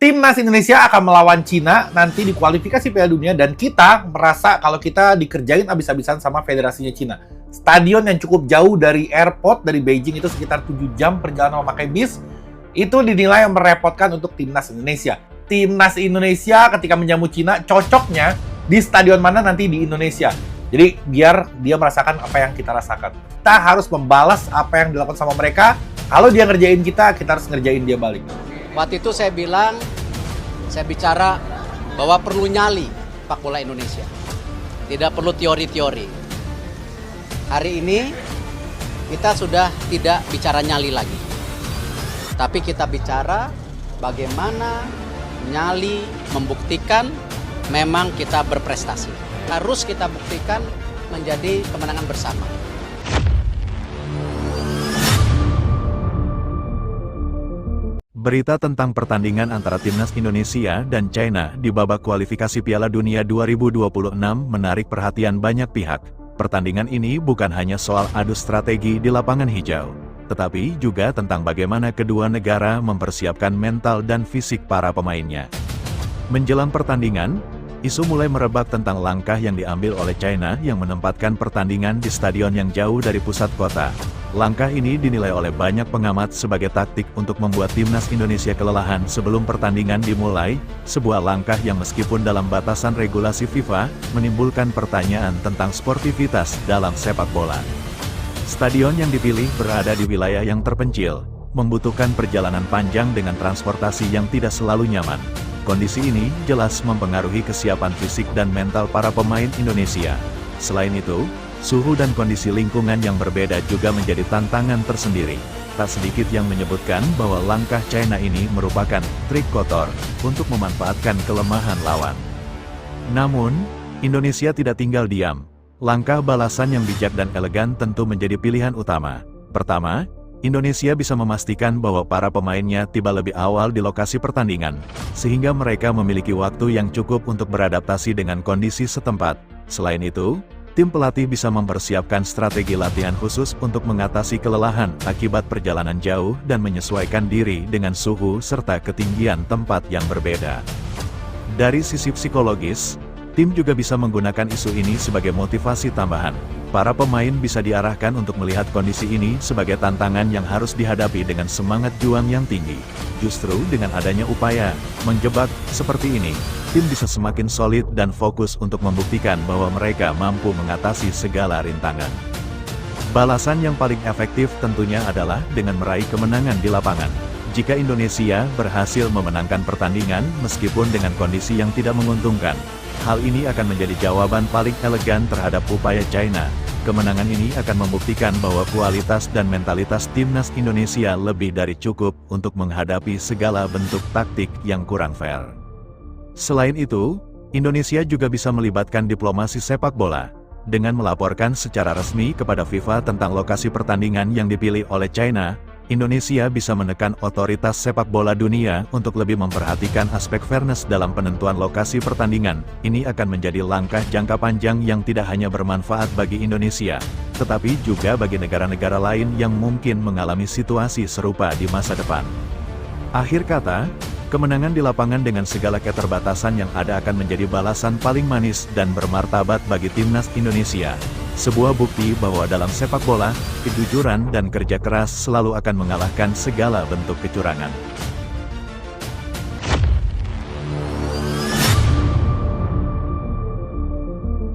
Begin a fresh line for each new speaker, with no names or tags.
Timnas Indonesia akan melawan Cina nanti di kualifikasi Piala Dunia dan kita merasa kalau kita dikerjain abis-abisan sama federasinya Cina. Stadion yang cukup jauh dari airport, dari Beijing itu sekitar 7 jam perjalanan memakai bis, itu dinilai merepotkan untuk Timnas Indonesia. Timnas Indonesia ketika menjamu Cina, cocoknya di stadion mana nanti di Indonesia. Jadi biar dia merasakan apa yang kita rasakan. Kita harus membalas apa yang dilakukan sama mereka. Kalau dia ngerjain kita harus ngerjain dia balik.
Waktu itu saya bicara bahwa perlu nyali sepak bola Indonesia. Tidak perlu teori-teori. Hari ini kita sudah tidak bicara nyali lagi. Tapi kita bicara bagaimana nyali membuktikan memang kita berprestasi. Harus kita buktikan menjadi kemenangan bersama.
Berita tentang pertandingan antara Timnas Indonesia dan China di babak kualifikasi Piala Dunia 2026 menarik perhatian banyak pihak. Pertandingan ini bukan hanya soal adu strategi di lapangan hijau, tetapi juga tentang bagaimana kedua negara mempersiapkan mental dan fisik para pemainnya. Menjelang pertandingan, isu mulai merebak tentang langkah yang diambil oleh China yang menempatkan pertandingan di stadion yang jauh dari pusat kota. Langkah ini dinilai oleh banyak pengamat sebagai taktik untuk membuat Timnas Indonesia kelelahan sebelum pertandingan dimulai, sebuah langkah yang meskipun dalam batasan regulasi FIFA, menimbulkan pertanyaan tentang sportivitas dalam sepak bola. Stadion yang dipilih berada di wilayah yang terpencil, membutuhkan perjalanan panjang dengan transportasi yang tidak selalu nyaman. Kondisi ini jelas mempengaruhi kesiapan fisik dan mental para pemain Indonesia. Selain itu, suhu dan kondisi lingkungan yang berbeda juga menjadi tantangan tersendiri. Tak sedikit yang menyebutkan bahwa langkah China ini merupakan trik kotor untuk memanfaatkan kelemahan lawan. Namun, Indonesia tidak tinggal diam. Langkah balasan yang bijak dan elegan tentu menjadi pilihan utama. Pertama, Indonesia bisa memastikan bahwa para pemainnya tiba lebih awal di lokasi pertandingan, sehingga mereka memiliki waktu yang cukup untuk beradaptasi dengan kondisi setempat. Selain itu, tim pelatih bisa mempersiapkan strategi latihan khusus untuk mengatasi kelelahan akibat perjalanan jauh dan menyesuaikan diri dengan suhu serta ketinggian tempat yang berbeda. Dari sisi psikologis, tim juga bisa menggunakan isu ini sebagai motivasi tambahan. Para pemain bisa diarahkan untuk melihat kondisi ini sebagai tantangan yang harus dihadapi dengan semangat juang yang tinggi. Justru dengan adanya upaya menjebak seperti ini, tim bisa semakin solid dan fokus untuk membuktikan bahwa mereka mampu mengatasi segala rintangan. Balasan yang paling efektif tentunya adalah dengan meraih kemenangan di lapangan. Jika Indonesia berhasil memenangkan pertandingan meskipun dengan kondisi yang tidak menguntungkan, hal ini akan menjadi jawaban paling elegan terhadap upaya China. Kemenangan ini akan membuktikan bahwa kualitas dan mentalitas Timnas Indonesia lebih dari cukup untuk menghadapi segala bentuk taktik yang kurang fair. Selain itu, Indonesia juga bisa melibatkan diplomasi sepak bola, dengan melaporkan secara resmi kepada FIFA tentang lokasi pertandingan yang dipilih oleh China. Indonesia bisa menekan otoritas sepak bola dunia untuk lebih memperhatikan aspek fairness dalam penentuan lokasi pertandingan. Ini akan menjadi langkah jangka panjang yang tidak hanya bermanfaat bagi Indonesia, tetapi juga bagi negara-negara lain yang mungkin mengalami situasi serupa di masa depan. Akhir kata, kemenangan di lapangan dengan segala keterbatasan yang ada akan menjadi balasan paling manis dan bermartabat bagi Timnas Indonesia. Sebuah bukti bahwa dalam sepak bola, kejujuran dan kerja keras selalu akan mengalahkan segala bentuk kecurangan.